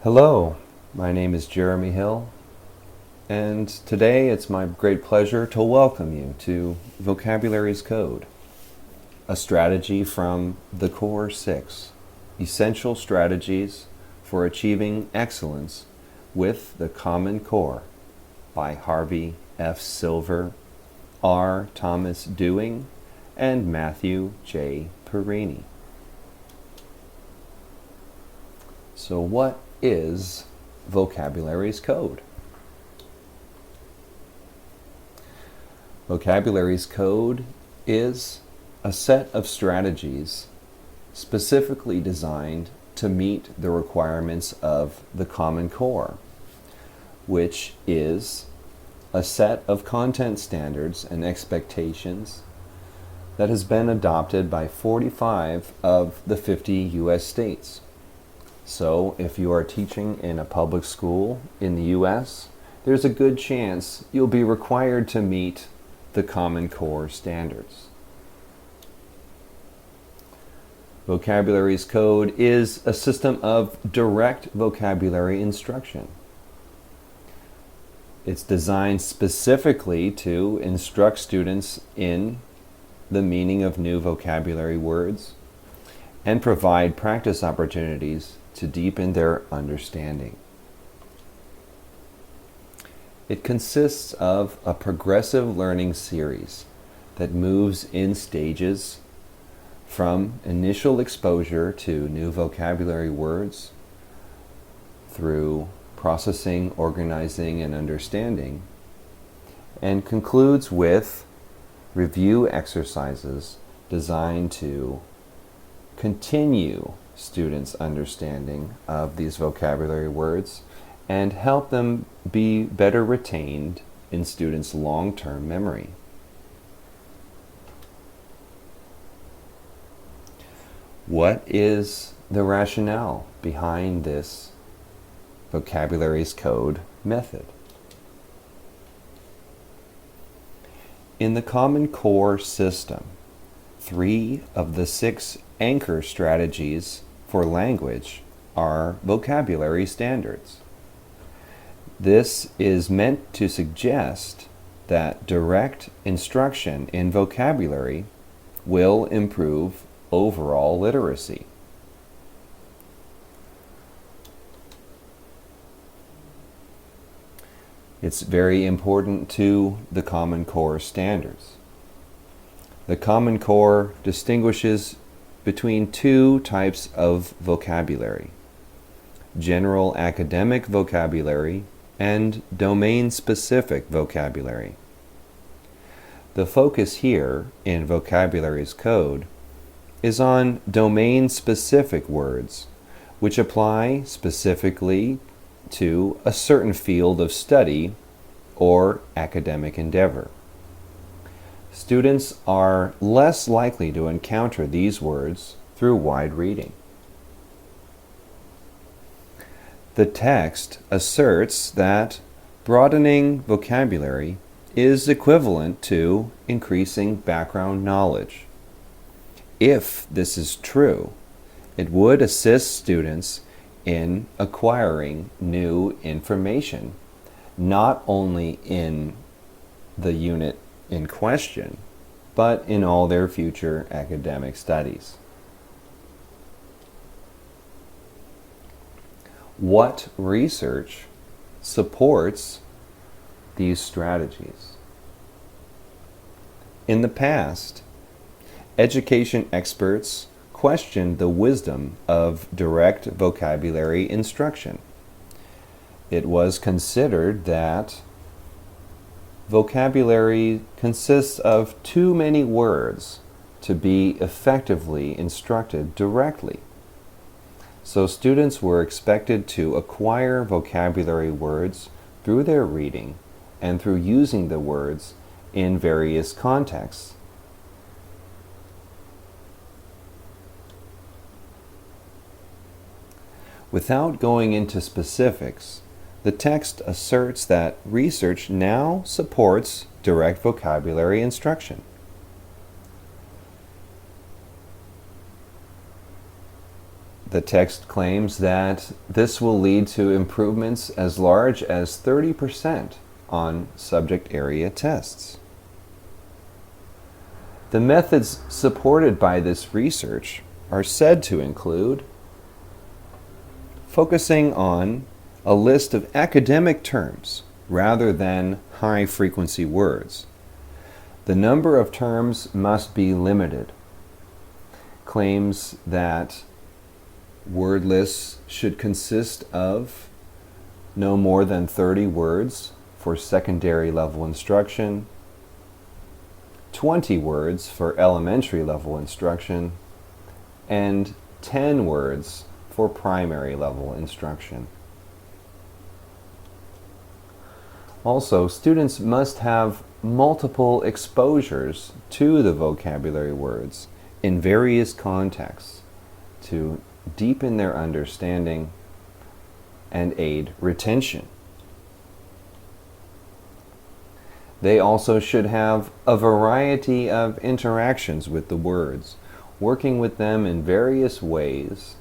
Hello, my name is Jeremy Hill, and today it's my great pleasure to welcome you to Vocabulary's Code, a strategy from the Core 6, Essential Strategies for Achieving Excellence with the Common Core by Harvey F. Silver, R. Thomas Dewing, and Matthew J. Perini. So what is Vocabulary's Code? Vocabulary's Code is a set of strategies specifically designed to meet the requirements of the Common Core, which is a set of content standards and expectations that has been adopted by 45 of the 50 U.S. states. So if you are teaching in a public school in the U.S., there's a good chance you'll be required to meet the Common Core standards. Vocabulary's Code is a system of direct vocabulary instruction. It's designed specifically to instruct students in the meaning of new vocabulary words and provide practice opportunities to deepen their understanding. It consists of a progressive learning series that moves in stages from initial exposure to new vocabulary words through processing, organizing, and understanding, and concludes with review exercises designed to continue students' understanding of these vocabulary words and help them be better retained in students' long-term memory. What is the rationale behind this Vocabulary's Code method? In the Common Core system, 3 of the 6 anchor strategies for language are vocabulary standards. This is meant to suggest that direct instruction in vocabulary will improve overall literacy. It's very important to the Common Core standards. The Common Core distinguishes between 2 types of vocabulary: general academic vocabulary and domain-specific vocabulary. The focus here in Vocabulary's Code is on domain-specific words, which apply specifically to a certain field of study or academic endeavor. Students are less likely to encounter these words through wide reading. The text asserts that broadening vocabulary is equivalent to increasing background knowledge. If this is true, it would assist students in acquiring new information, not only in the unit in question, but in all their future academic studies. What research supports these strategies? In the past, education experts questioned the wisdom of direct vocabulary instruction. It was considered that vocabulary consists of too many words to be effectively instructed directly. So students were expected to acquire vocabulary words through their reading and through using the words in various contexts. Without going into specifics, the text asserts that research now supports direct vocabulary instruction. The text claims that this will lead to improvements as large as 30% on subject area tests. The methods supported by this research are said to include focusing on a list of academic terms rather than high-frequency words. The number of terms must be limited. Claims that word lists should consist of no more than 30 words for secondary level instruction, 20 words for elementary level instruction, and 10 words for primary level instruction. Also, students must have multiple exposures to the vocabulary words in various contexts to deepen their understanding and aid retention. They also should have a variety of interactions with the words, working with them in various ways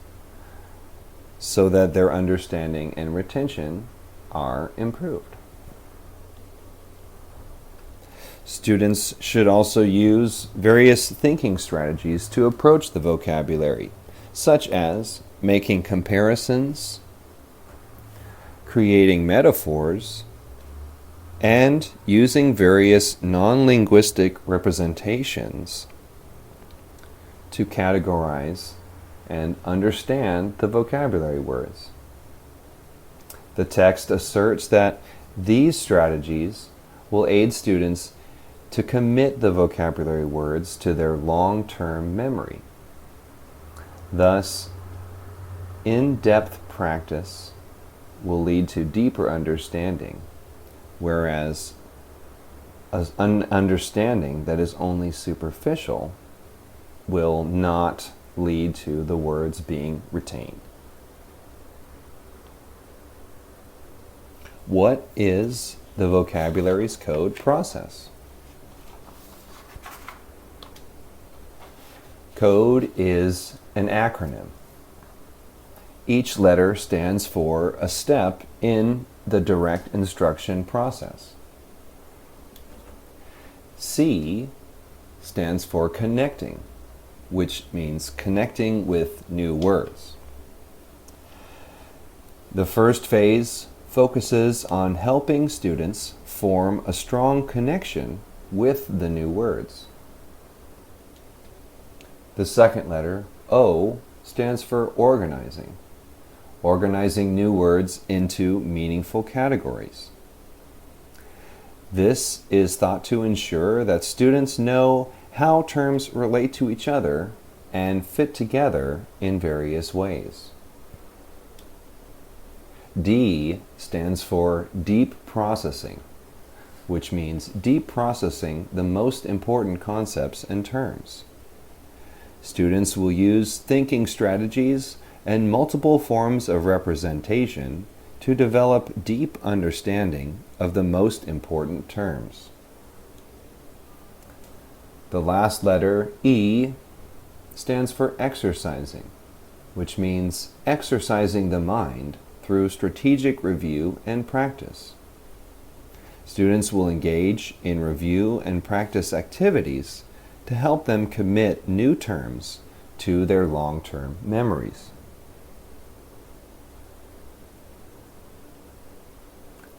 so that their understanding and retention are improved. Students should also use various thinking strategies to approach the vocabulary, such as making comparisons, creating metaphors, and using various non-linguistic representations to categorize and understand the vocabulary words. The text asserts that these strategies will aid students to commit the vocabulary words to their long-term memory. Thus, in-depth practice will lead to deeper understanding, whereas an understanding that is only superficial will not lead to the words being retained. What is the vocabulary's code process? Code is an acronym. Each letter stands for a step in the direct instruction process. C stands for connecting, which means connecting with new words. The first phase focuses on helping students form a strong connection with the new words. The second letter, O, stands for organizing. Organizing new words into meaningful categories. This is thought to ensure that students know how terms relate to each other and fit together in various ways. D stands for deep processing, which means deep processing the most important concepts and terms. Students will use thinking strategies and multiple forms of representation to develop deep understanding of the most important terms. The last letter, E, stands for exercising, which means exercising the mind through strategic review and practice. Students will engage in review and practice activities to help them commit new terms to their long-term memories.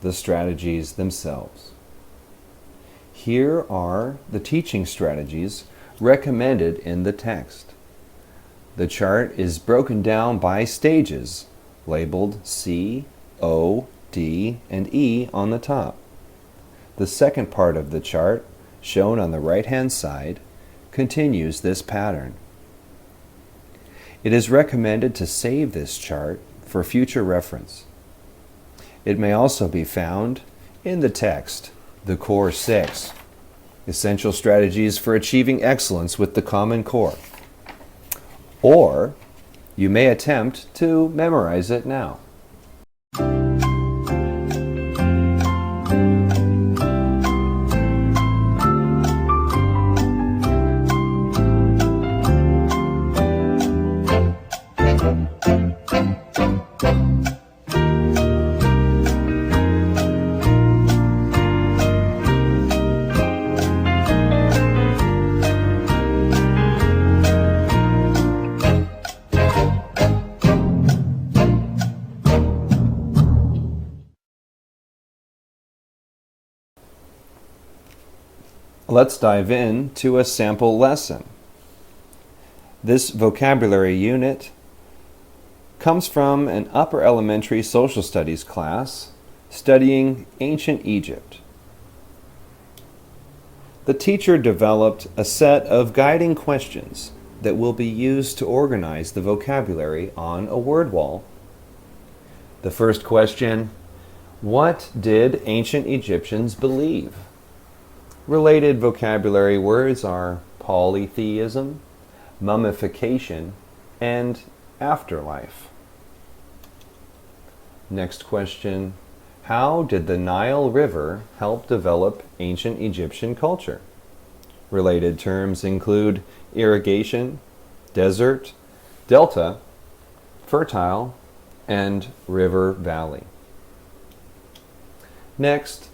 The strategies themselves. Here are the teaching strategies recommended in the text. The chart is broken down by stages, labeled C, O, D, and E on the top. The second part of the chart, shown on the right-hand side, continues this pattern. It is recommended to save this chart for future reference. It may also be found in the text, the Core 6, Essential Strategies for Achieving Excellence with the Common Core. Or you may attempt to memorize it now. Let's dive into a sample lesson. This vocabulary unit comes from an upper elementary social studies class studying ancient Egypt. The teacher developed a set of guiding questions that will be used to organize the vocabulary on a word wall. The first question: what did ancient Egyptians believe? Related vocabulary words are polytheism, mummification, and afterlife. Next question: how did the Nile River help develop ancient Egyptian culture? Related terms include irrigation, desert, delta, fertile, and river valley. Next,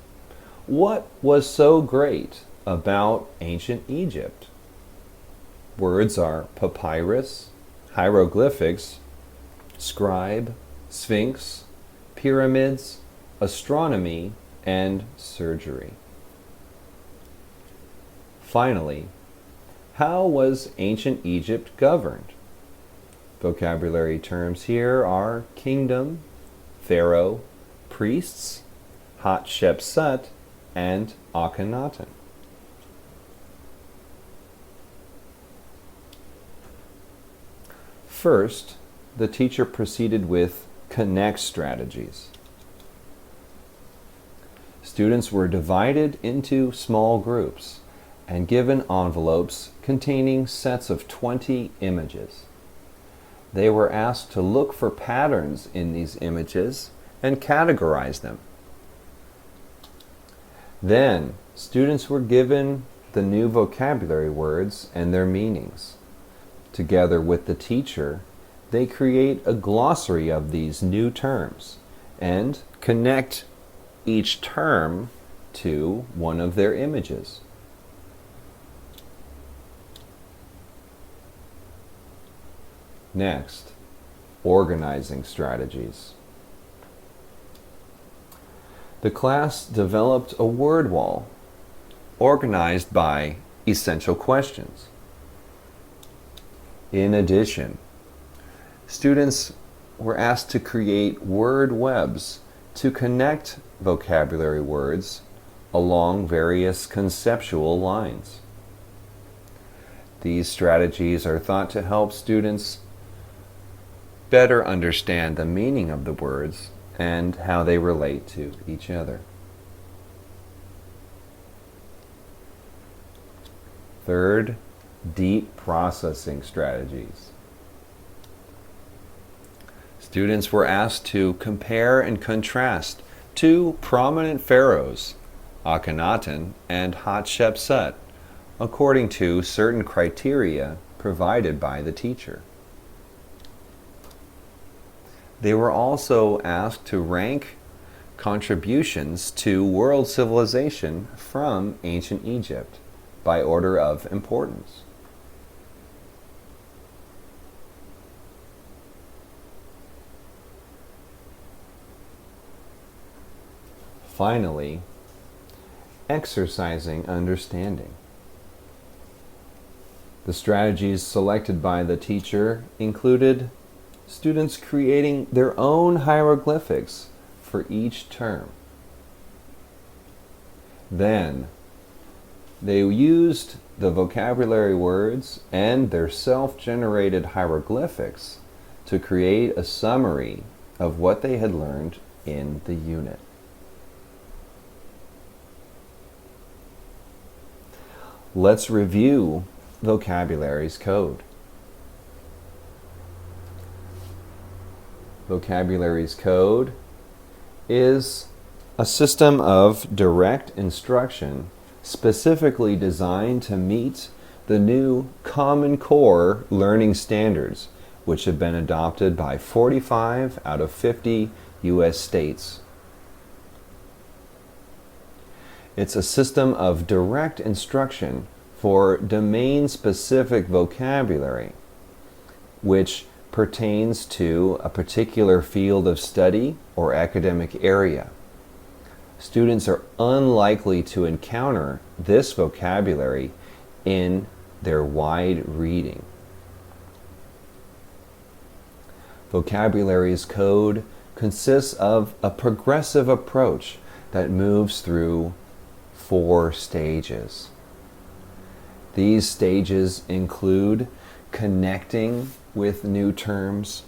what was so great about ancient Egypt? Words are papyrus, hieroglyphics, scribe, sphinx, pyramids, astronomy, and surgery. Finally, how was ancient Egypt governed? Vocabulary terms here are kingdom, pharaoh, priests, Hatshepsut, and Akhenaten. First, the teacher proceeded with connect strategies. Students were divided into small groups and given envelopes containing sets of 20 images. They were asked to look for patterns in these images and categorize them. Then, students were given the new vocabulary words and their meanings. Together with the teacher, they create a glossary of these new terms and connect each term to one of their images. Next, organizing strategies. The class developed a word wall organized by essential questions. In addition, students were asked to create word webs to connect vocabulary words along various conceptual lines. These strategies are thought to help students better understand the meaning of the words and how they relate to each other. Third, deep processing strategies. Students were asked to compare and contrast two prominent pharaohs, Akhenaten and Hatshepsut, according to certain criteria provided by the teacher. They were also asked to rank contributions to world civilization from ancient Egypt by order of importance. Finally, exercising understanding. The strategies selected by the teacher included students creating their own hieroglyphics for each term. Then, they used the vocabulary words and their self-generated hieroglyphics to create a summary of what they had learned in the unit. Let's review vocabulary's code. Vocabulary's code is a system of direct instruction specifically designed to meet the new Common Core learning standards, which have been adopted by 45 out of 50 U.S. states. It's a system of direct instruction for domain-specific vocabulary, which pertains to a particular field of study or academic area. Students are unlikely to encounter this vocabulary in their wide reading. Vocabulary's code consists of a progressive approach that moves through 4 stages. These stages include connecting with new terms,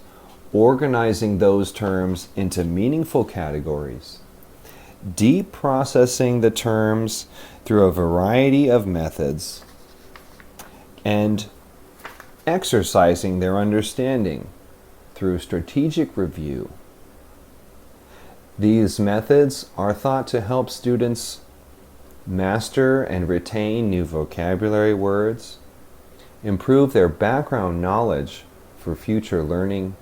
organizing those terms into meaningful categories, deep processing the terms through a variety of methods, and exercising their understanding through strategic review. These methods are thought to help students master and retain new vocabulary words, improve their background knowledge for future learning,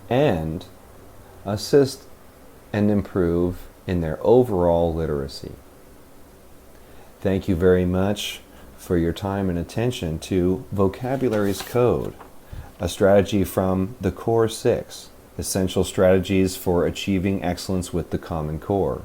and assist and improve in their overall literacy. Thank you very much for your time and attention to Vocabulary's Code, a strategy from the Core 6, Essential Strategies for Achieving Excellence with the Common Core.